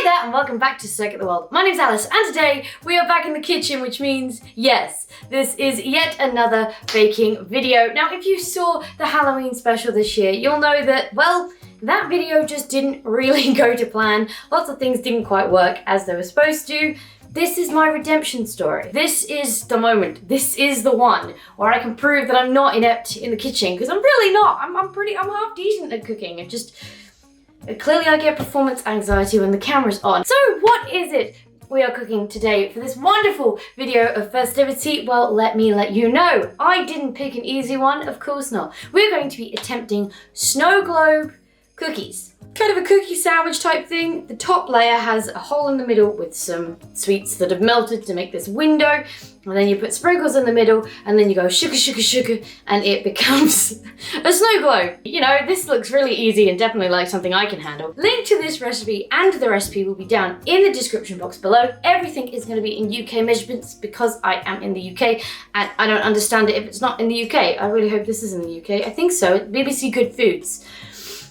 Hey there and welcome back to Circuit the World. My name's Alice and today we are back in the kitchen, which means, yes, this is yet another baking video. Now if you saw the Halloween special this year, you'll know that, well, that video just didn't really go to plan. Lots of things didn't quite work as they were supposed to. This is my redemption story. This is the moment. This is the one where I can prove that I'm not inept in the kitchen, because I'm really not. I'm half decent at cooking. Clearly I get performance anxiety when the camera's on. So what is it we are cooking today for this wonderful video of festivity? Well, let me let you know. I didn't pick an easy one, of course not. We're going to be attempting snow globe cookies. Kind of a cookie sandwich type thing. The top layer has a hole in the middle with some sweets that have melted to make this window. And then you put sprinkles in the middle and then you go sugar, sugar, sugar, and it becomes a snow globe. You know, this looks really easy and definitely like something I can handle. Link to this recipe and the recipe will be down in the description box below. Everything is going to be in UK measurements because I am in the UK and I don't understand it if it's not in the UK. I really hope this is in the UK. I think so. It's BBC Good Foods.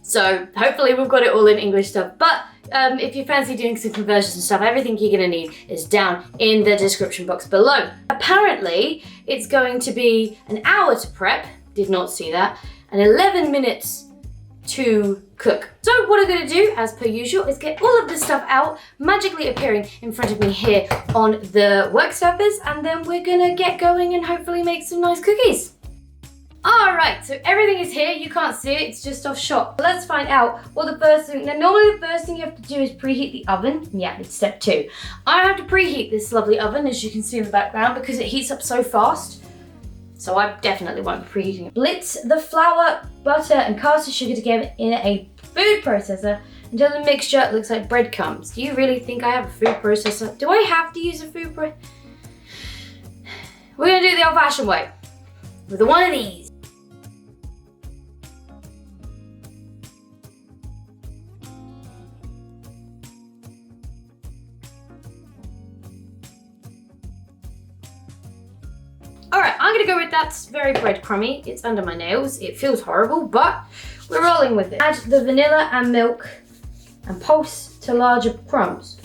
So hopefully we've got it all in English stuff, but if you fancy doing some conversions and stuff, everything you're gonna need is down in the description box below. Apparently, it's going to be an hour to prep, did not see that, and 11 minutes to cook. So what I'm gonna do, as per usual, is get all of this stuff out, magically appearing in front of me here on the work surface, and then we're gonna get going and hopefully make some nice cookies. Alright, so everything is here. You can't see it, it's just off shot. Let's find out what the first thing. Now, normally the first thing you have to do is preheat the oven. Yeah, it's step 2. I have to preheat this lovely oven, as you can see in the background, because it heats up so fast. So I definitely won't be preheating it. Blitz the flour, butter, and caster sugar together in a food processor until the mixture looks like breadcrumbs. Do you really think I have a food processor? Do I have to use a food processor? We're gonna do it the old-fashioned way, with one of these. Alright, I'm gonna go with that's very breadcrumby. It's under my nails. It feels horrible, but we're rolling with it. Add the vanilla and milk and pulse to larger crumbs.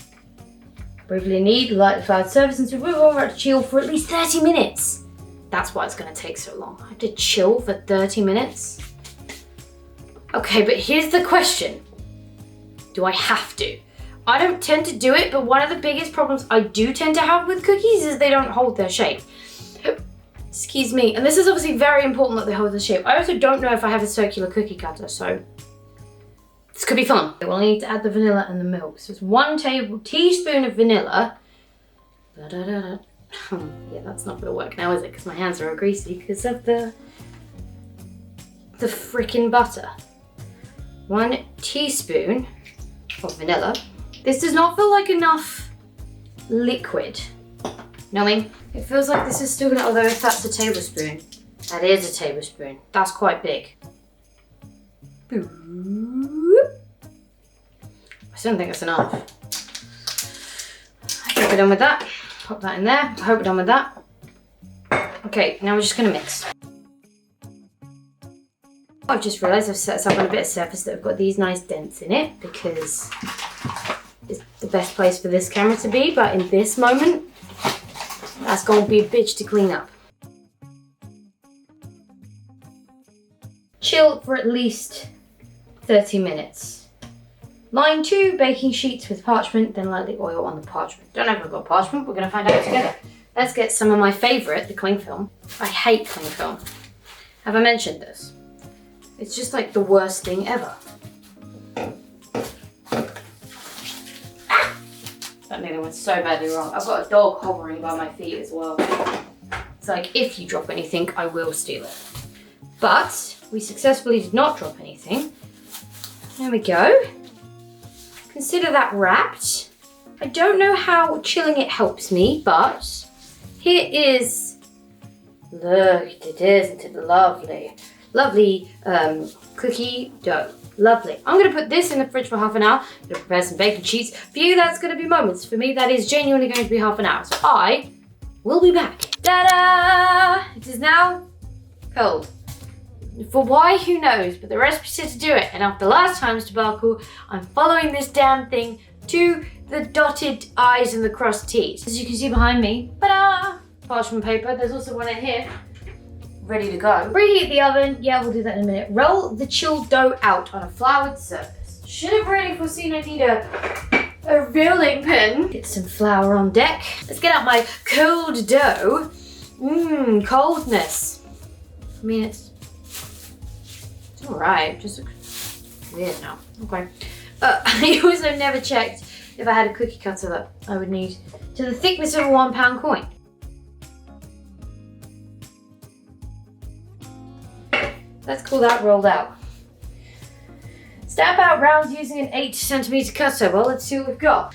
Briefly knead, lightly floured surface until we will to chill for at least 30 minutes. That's why it's gonna take so long. I have to chill for 30 minutes. Okay, but here's the question. Do I have to? I don't tend to do it, but one of the biggest problems I do tend to have with cookies is they don't hold their shape. Excuse me, and this is obviously very important that they hold the shape. I also don't know if I have a circular cookie cutter, so this could be fun. We'll need to add the vanilla and the milk. So it's 1 teaspoon of vanilla. Yeah, that's not gonna work now, is it? Because my hands are all greasy because of the frickin' butter. 1 teaspoon of vanilla. This does not feel like enough liquid. Know what I mean? It feels like this is still gonna, although if that's a tablespoon, that is a tablespoon. That's quite big. I still don't think that's enough. I think we're done with that. Pop that in there. I hope we're done with that. Okay, now we're just gonna mix. I've just realised I've set this up on a bit of surface that have got these nice dents in it because it's the best place for this camera to be, but in this moment, that's going to be a bitch to clean up. Chill for at least 30 minutes. Line 2 baking sheets with parchment, then lightly oil on the parchment. Don't know if I've got parchment, we're going to find out together. Let's get some of my favourite, the cling film. I hate cling film. Have I mentioned this? It's just like the worst thing ever. That nearly went so badly wrong. I've got a dog hovering by my feet as well. It's like, if you drop anything, I will steal it. But we successfully did not drop anything. There we go. Consider that wrapped. I don't know how chilling it helps me, but here is, look, it is, isn't it lovely? Lovely cookie dough. Lovely. I'm going to put this in the fridge for half an hour. I'm going to prepare some baking sheets. For you, that's going to be moments. For me, that is genuinely going to be half an hour. So I will be back. Ta-da! It is now cold. For why, who knows, but the recipe said to do it. And after last time's debacle, I'm following this damn thing to the dotted I's and the crossed T's. As you can see behind me, ta-da! Parchment paper. There's also one in here, ready to go. Preheat the oven. Yeah, we'll do that in a minute. Roll the chilled dough out on a floured surface. Should have really foreseen I need a rolling pin. Get some flour on deck. Let's get out my cold dough. Coldness. I mean, it's all right. Just looks weird now. Okay. I also never checked if I had a cookie cutter that I would need to the thickness of a £1 coin. Let's call that rolled out. Stamp out rounds using an 8cm cutter. Well, let's see what we've got.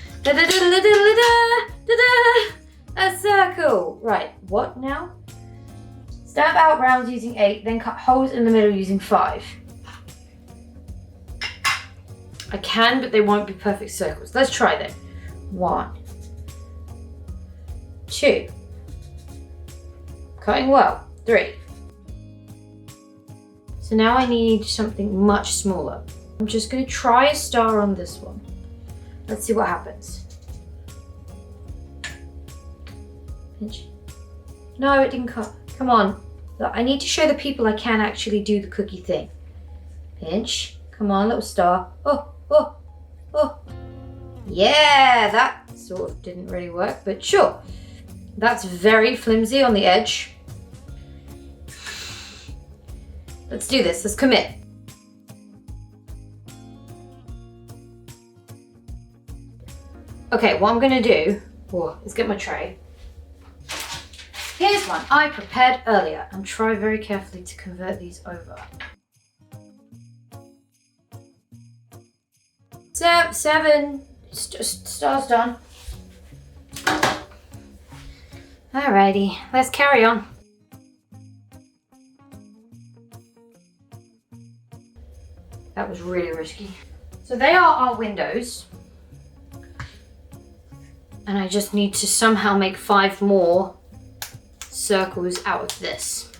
A circle. Right, what now? Stamp out rounds using 8, then cut holes in the middle using 5. I can, but they won't be perfect circles. Let's try them. 1, 2. Cutting well. 3. So now I need something much smaller. I'm just going to try a star on this one. Let's see what happens. Pinch. No, it didn't cut. Come on. Look, I need to show the people I can actually do the cookie thing. Pinch. Come on, little star. Oh. Yeah, that sort of didn't really work, but sure. That's very flimsy on the edge. Let's do this. Let's commit. Okay, what I'm gonna do, let's get my tray. Here's one I prepared earlier, and try very carefully to convert these over. 7 stars done. Alrighty, let's carry on. That was really risky. So they are our windows. And I just need to somehow make 5 more circles out of this.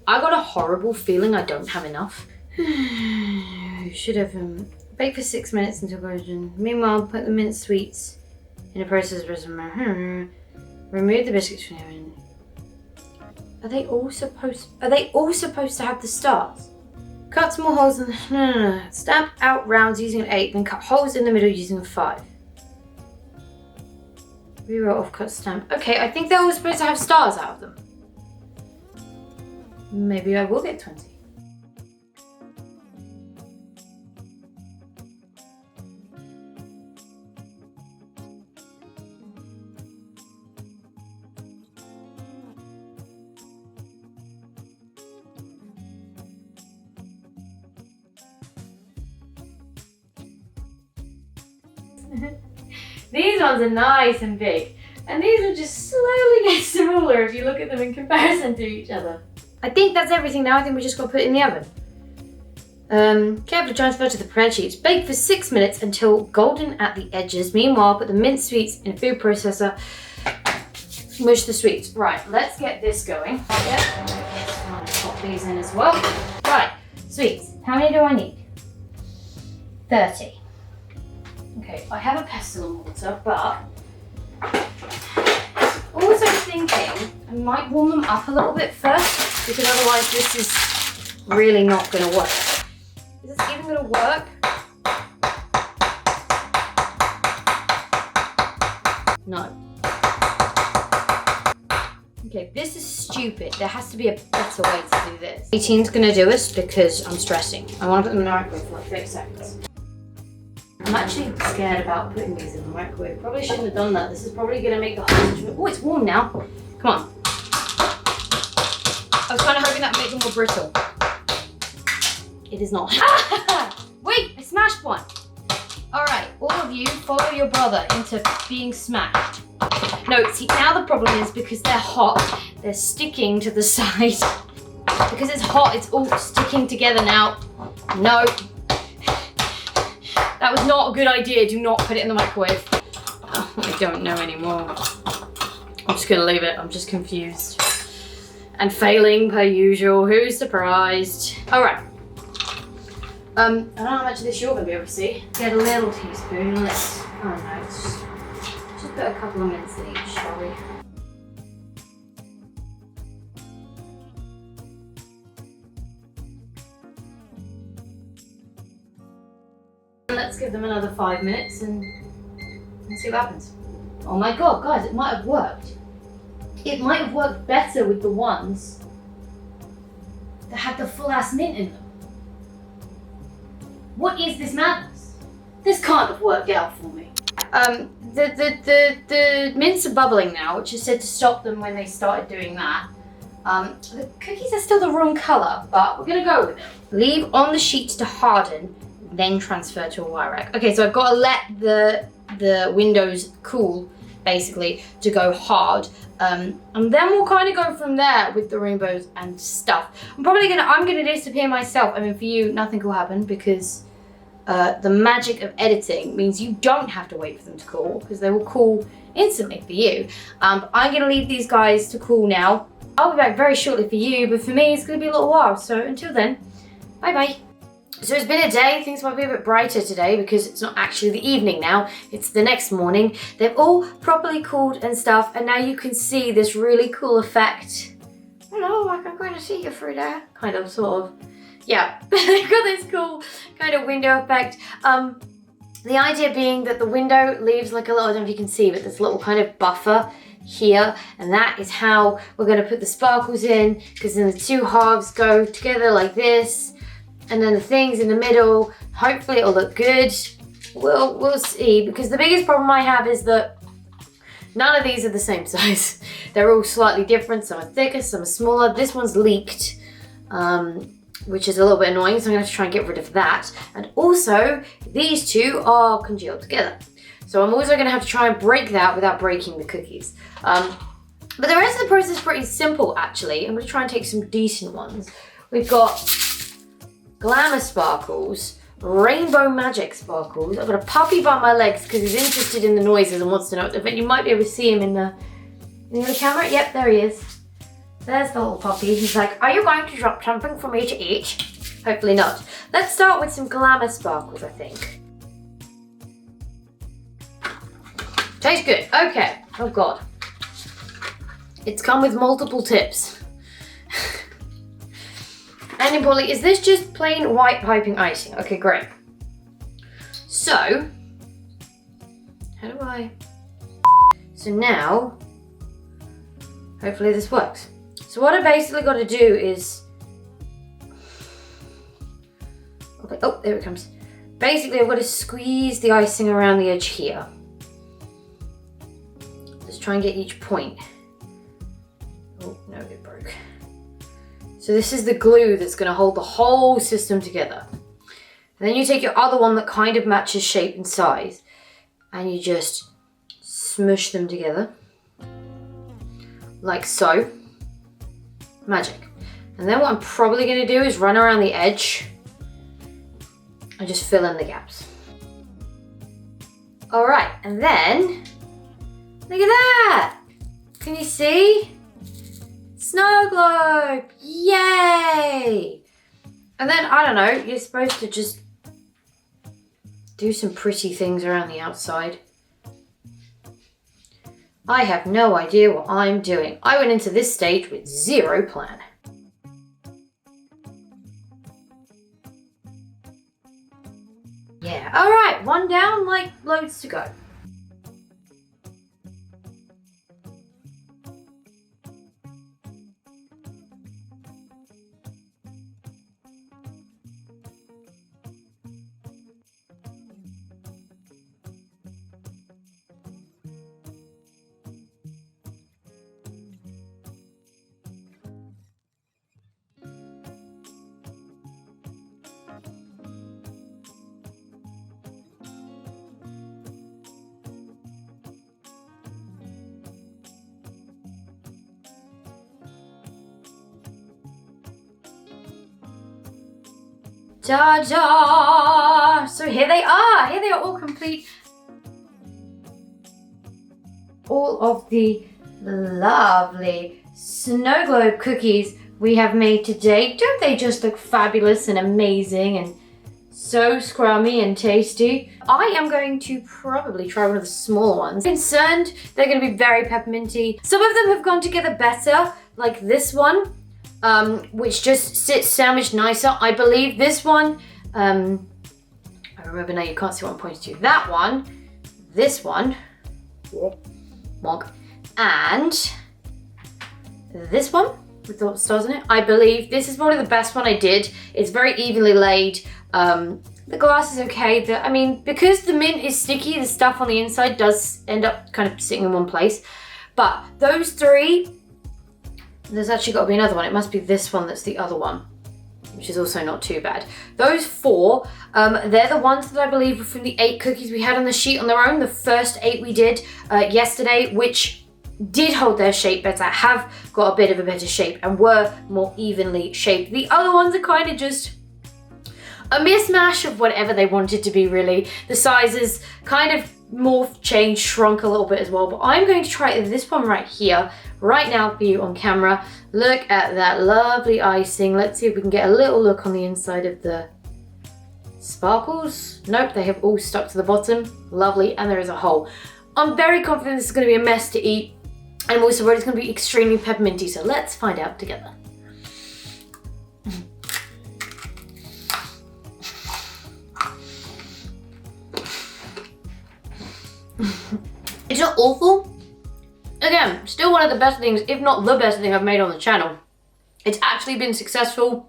I got a horrible feeling I don't have enough. Should have bake for 6 minutes until golden. Meanwhile, put the mint sweets in a process of remove the biscuits from the oven. Are they all supposed to have the stars? Cut small holes in the no. Stamp out rounds using an 8, then cut holes in the middle using a 5. Rewrote off cut stamp. Okay, I think they're all supposed to have stars out of them. Maybe I will get 20. These ones are nice and big, and these will just slowly get smaller if you look at them in comparison to each other. I think that's everything now. I think we just got to put it in the oven. Carefully transfer to the bread sheets. Bake for 6 minutes until golden at the edges. Meanwhile, put the mint sweets in a food processor. Mush the sweets. Right, let's get this going. Pop these in as well. Right, sweets. How many do I need? 30. Okay, I have a pestle and mortar, but also thinking I might warm them up a little bit first, because otherwise this is really not going to work. Is this even going to work? No. Okay, this is stupid. There has to be a better way to do this. 18's going to do us because I'm stressing. I want to put them in the microwave for like 30 seconds. I'm actually scared about putting these in the microwave. Probably shouldn't have done that. This is probably going to make the whole situation... Oh, it's warm now. Come on. I was kind of hoping that would make them more brittle. It is not. Wait, I smashed one. All right, all of you, follow your brother into being smashed. No, see, now the problem is because they're hot, they're sticking to the side. Because it's hot, it's all sticking together now. No. That was not a good idea. Do not put it in the microwave. Oh, I don't know anymore. I'm just gonna leave it. I'm just confused. And failing per usual. Who's surprised? All right. I don't know how much of this you're going to be able to see. Get a little teaspoon, let's, I don't know, just put a couple of mints in each, shall we? Let's give them another 5 minutes and see what happens. Oh my god, guys, it might have worked. It might have worked better with the ones that had the full ass mint in them. What is this madness? This can't have worked out for me. The mints are bubbling now, which is said to stop them when they started doing that. The cookies are still the wrong colour, but we're gonna go with it. Leave on the sheets to harden, then transfer to a wire rack. Okay, so I've got to let the windows cool, basically, to go hard. And then we'll kind of go from there with the rainbows and stuff. I'm gonna disappear myself. I mean, for you, nothing will happen because the magic of editing means you don't have to wait for them to cool because they will cool instantly for you. I'm gonna leave these guys to cool now. I'll be back very shortly for you, but for me, it's gonna be a little while. So until then, bye bye. So it's been a day, things might be a bit brighter today because it's not actually the evening now, it's the next morning. They've all properly cooled and stuff, and now you can see this really cool effect. Hello, I can kind of see you through there. Kind of, sort of. Yeah, they've got this cool kind of window effect. The idea being that the window leaves like a little, I don't know if you can see, but this little kind of buffer here, and that is how we're going to put the sparkles in, because then the two halves go together like this. And then the things in the middle, hopefully it'll look good. We'll see, because the biggest problem I have is that none of these are the same size. They're all slightly different. Some are thicker, some are smaller. This one's leaked, which is a little bit annoying, so I'm going to try and get rid of that. And also, these two are congealed together. So I'm also going to have to try and break that without breaking the cookies. But the rest of the process is pretty simple, actually. I'm going to try and take some decent ones. We've got glamour sparkles, rainbow magic sparkles. I've got a puppy by my legs because he's interested in the noises and wants to know. I you might be able to see him in the camera. Yep, there he is. There's the little puppy. He's like, are you going to drop something for me to eat? Hopefully not. Let's start with some glamour sparkles, I think. Tastes good. Okay. Oh god. It's come with multiple tips. And importantly, is this just plain white piping icing? Okay, great. So, so now, hopefully this works. So what I basically got to do is, okay, oh, there it comes. Basically, I've got to squeeze the icing around the edge here. Just try and get each point. Oh, no, it broke. So this is the glue that's going to hold the whole system together. And then you take your other one that kind of matches shape and size, and you just smush them together. Like so. Magic. And then what I'm probably going to do is run around the edge and just fill in the gaps. Alright, and then, look at that! Can you see? Snow globe! Yay! And then, I don't know, you're supposed to just do some pretty things around the outside. I have no idea what I'm doing. I went into this stage with zero plan. Yeah, alright, one down, like loads to go. Ta-da! So here they are. Here they are all complete. All of the lovely snow globe cookies we have made today. Don't they just look fabulous and amazing and So scrummy and tasty. I am going to probably try one of the smaller ones. Concerned they're going to be very pepperminty. Some of them have gone together better, like this one, which just sits sandwiched nicer. I believe this one, I remember now you can't see what I'm pointing to. That one, this one, wonk, and this one with the stars in it. I believe this is probably the best one I did. It's very evenly laid. The glass is okay. I mean, because the mint is sticky, the stuff on the inside does end up kind of sitting in one place. But those three, there's actually got to be another one. It must be this one that's the other one, which is also not too bad. Those four, they're the ones that I believe were from the 8 cookies we had on the sheet on their own. The first 8 we did yesterday, which did hold their shape better, have got a bit of a better shape and were more evenly shaped. The other ones are kind of just a mismatch of whatever they wanted to be, really. The sizes kind of morphed, changed, shrunk a little bit as well. But I'm going to try this one right here, right now for you on camera. Look at that lovely icing. Let's see if we can get a little look on the inside of the sparkles. Nope, they have all stuck to the bottom. Lovely, and there is a hole. I'm very confident this is going to be a mess to eat. And I'm also worried it's going to be extremely pepperminty. So let's find out together. It's not awful. Again, still one of the best things, if not the best thing I've made on the channel. It's actually been successful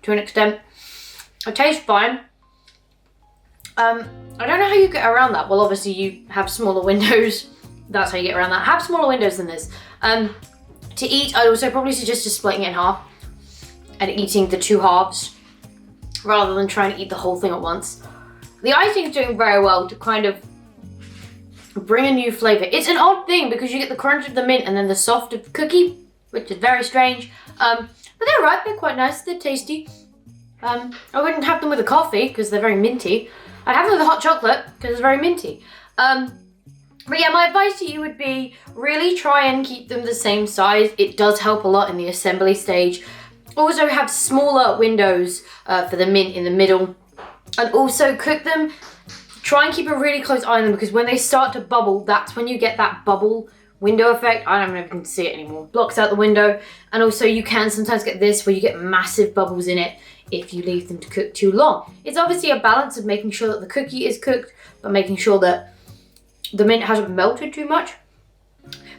to an extent. It tastes fine. I don't know how you get around that. Well, obviously you have smaller windows. That's how you get around that. Have smaller windows than this. To eat, I'd also probably suggest just splitting it in half and eating the 2 halves rather than trying to eat the whole thing at once. The icing is doing very well to kind of bring a new flavor. It's an odd thing because you get the crunch of the mint and then the soft of the cookie, which is very strange. But they're right, they're quite nice, they're tasty. I wouldn't have them with a coffee because they're very minty. I'd have them with a hot chocolate because it's very minty. But yeah, my advice to you would be really try and keep them the same size. It does help a lot in the assembly stage. Also have smaller windows for the mint in the middle. And also cook them. Try and keep a really close eye on them because when they start to bubble, that's when you get that bubble window effect. I don't know if you can see it anymore. Blocks out the window. And also you can sometimes get this where you get massive bubbles in it if you leave them to cook too long. It's obviously a balance of making sure that the cookie is cooked, but making sure that the mint hasn't melted too much.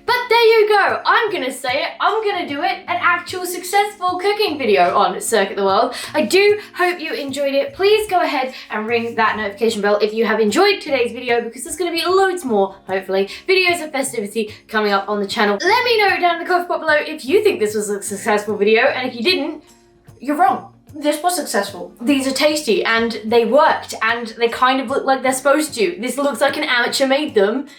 But there you go. I'm gonna say it. I'm gonna do it. An actual successful cooking video on Circuit the World. I do hope you enjoyed it. Please go ahead and ring that notification bell if you have enjoyed today's video because there's gonna be loads more, hopefully, videos of Festivity coming up on the channel. Let me know down in the comment box below if you think this was a successful video, and if you didn't, you're wrong. This was successful. These are tasty and they worked and they kind of look like they're supposed to. This looks like an amateur made them,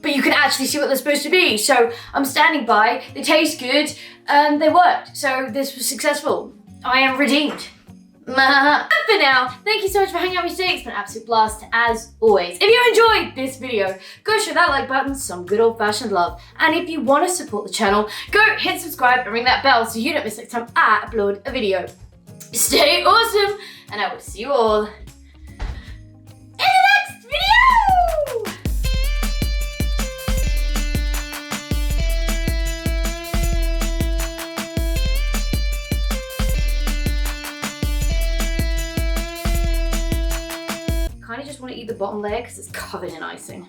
but you can actually see what they're supposed to be. So I'm standing by, they taste good, and they worked. So this was successful. I am redeemed. For now, thank you so much for hanging out with me today. It's been an absolute blast as always. If you enjoyed this video, go show that like button some good old-fashioned love. And if you want to support the channel, go hit subscribe and ring that bell so you don't miss next time I upload a video. Stay awesome, and I will see you all in the next video! Kind of just want to eat the bottom layer because it's covered in icing.